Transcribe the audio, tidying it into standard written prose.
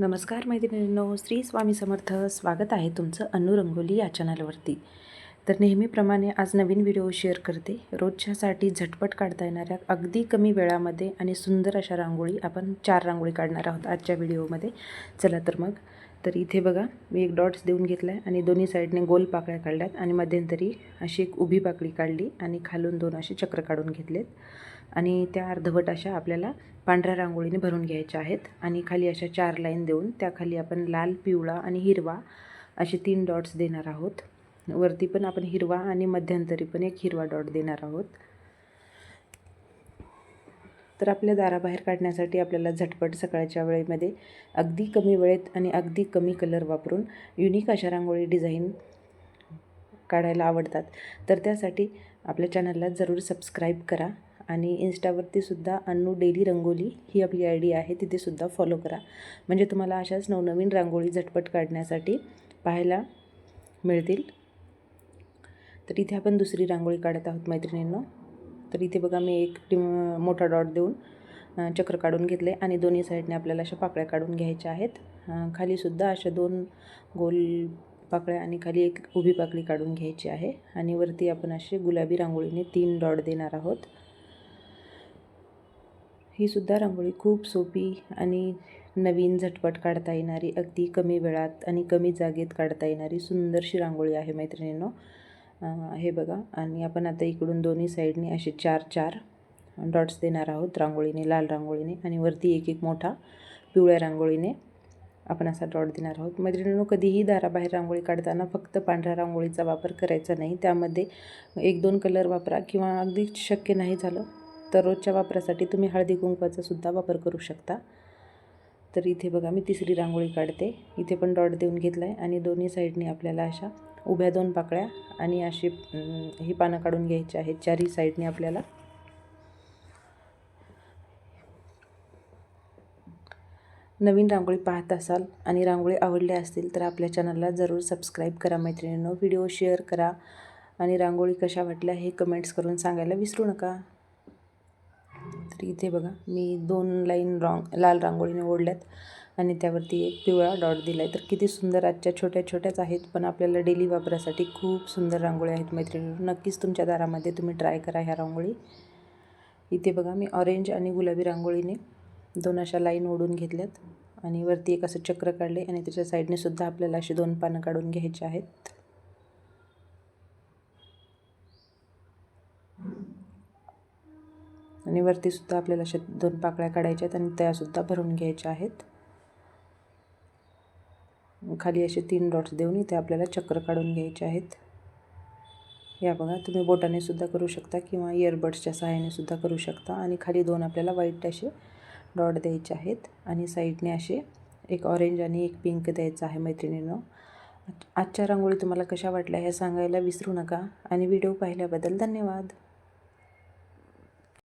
नमस्कार मैत्रिणींनो, श्री स्वामी समर्थ. स्वागत आहे तुमचं अन्नू रंगोली या चॅनलवरती. तर नेहमीप्रमाणे आज नवीन व्हिडिओ शेअर करते. रोजच्यासाठी झटपट काढता येणाऱ्या अगदी कमी वेळामध्ये आणि सुंदर अशा रांगोळी आपण 4 रांगोळी काढणार आहोत आजच्या व्हिडिओमध्ये. चला तर मग. तर इथे बघा, मी एक डॉट्स देऊन घेतला आहे आणि दोन्ही साईडने गोल पाकळ्या काढल्यात आणि मध्यंतरी अशी एक उभी पाकळी काढली आणि खालून 2 असे चक्र काढून घेतलेत आणि त्या अर्धवट अशा आपल्याला पांढऱ्या रांगोळीने भरून घ्यायच्या आहेत आणि खाली अशा 4 लाईन देऊन त्याखाली आपण लाल, पिवळा आणि हिरवा असे 3 डॉट्स देणार आहोत. वरती पण आपण हिरवा आणि मध्यंतरी पण एक हिरवा डॉट देणार आहोत. तर आपल्या दाराबाहेर काढण्यासाठी आपल्याला झटपट सकाळच्या वेळेमध्ये अगदी कमी वेळेत आणि अगदी कमी कलर वापरून युनिक अशा रांगोळी डिझाईन काढायला आवडतात. तर त्यासाठी आपल्या चॅनलला जरूर सबस्क्राईब करा आणि इन्स्टावरती सुद्धा अन्नू डेली रंगोली ही आपली ID आहे, तिथे सुद्धा फॉलो करा. म्हणजे तुम्हाला अशाच नवनवीन रांगोळी झटपट काढण्यासाठी पाहायला मिळतील. तर इथे आपण दुसरी रांगोळी काढत आहोत मैत्रिणींनो. तर इथे बघा, मी एक मोठा डॉट देऊन चक्र काढून घेतले आणि दोन्ही साईडने आपल्याला अशा पाकळ्या काढून घ्यायच्या आहेत. खालीसुद्धा अशा 2 गोल पाकळ्या आणि खाली एक उभी पाकळी काढून घ्यायची आहे आणि वरती आपण असे गुलाबी रांगोळीने 3 डॉट देणार आहोत. ही सुद्धा रांगोळी खूप सोपी आणि नवीन झटपट काढता येणारी, अगदी कमी वेळात आणि कमी जागेत काढता येणारी सुंदरशी रांगोळी आहे मैत्रिणींनो. हे बघा, आणि आपण आता इकडून दोन्ही साईडने असे 4-4 डॉट्स देणार आहोत रांगोळीने, लाल रांगोळीने, आणि वरती एक मोठा पिवळ्या रांगोळीने आपण असा डॉट देणार आहोत. मैत्रिणींनो, कधीही दाराबाहेर रांगोळी काढताना फक्त पांढऱ्या रांगोळीचा वापर करायचा नाही. त्यामध्ये 1-2 कलर वापरा किंवा अगदी शक्य नाही झालं तर रोजच्या वापरासाठी तुम्ही हळदी कुंकवाचा सुद्धा वापर करू शकता. तर इथे बघा, मी तिसरी रांगोळी काढते. इथे पण डॉट देऊन घेतला आहे आणि दोन्ही साईडने आपल्याला अशा उभ्या 2 पाकळ्या आणि अशी ही पानं काढून घ्यायची आहेत. 4ही साईडने आपल्याला नवीन रांगोळी पाहत असाल आणि रांगोळी आवडल्या असतील तर आपल्या चॅनलला जरूर सबस्क्राईब करा मैत्रिणींनो. व्हिडिओ शेअर करा आणि रांगोळी कशा वाटल्या हे कमेंट्स करून सांगायला विसरू नका. तर इथे बघा, मी 2 लाईन लाल रांगोळीने ओढल्यात आणि त्यावरती एक पिवळा डॉट दिला आहे. तर किती सुंदर, आजच्या छोट्या छोट्याच आहेत पण आपल्याला डेली वापरासाठी खूप सुंदर रांगोळी आहेत मैत्रिणींनो. नक्कीच तुमच्या दारामध्ये तुम्ही ट्राय करा ह्या रांगोळी. इथे बघा, मी ऑरेंज आणि गुलाबी रांगोळीने 2 अशा लाईन ओढून घेतल्यात आणि वरती एक असं चक्र काढले आणि त्याच्या साईडने सुद्धा आपल्याला अशी 2 पानं काढून घ्यायची आहेत. आणि वरती सुद्धा आपल्याला अशा 2 पाकळ्या काढायच्या आहेत आणि त्यासुद्धा भरून घ्यायच्या आहेत. खाली असे 3 डॉट्स देऊन इथे आपल्याला चक्र काढून घ्यायचे आहेत. या बघा, तुम्ही बोटाने सुद्धा करू शकता किंवा इयरबड्सच्या सहाय्याने सुद्धा करू शकता. आणि खाली 2 आपल्याला व्हाईट असे डॉट द्यायचे आहेत आणि साईडने असे एक ऑरेंज आणि एक पिंक द्यायचं आहे मैत्रिणींनो. आजच्या रांगोळी तुम्हाला कशा वाटल्या हे सांगायला विसरू नका आणि व्हिडिओ पाहिल्याबद्दल धन्यवाद.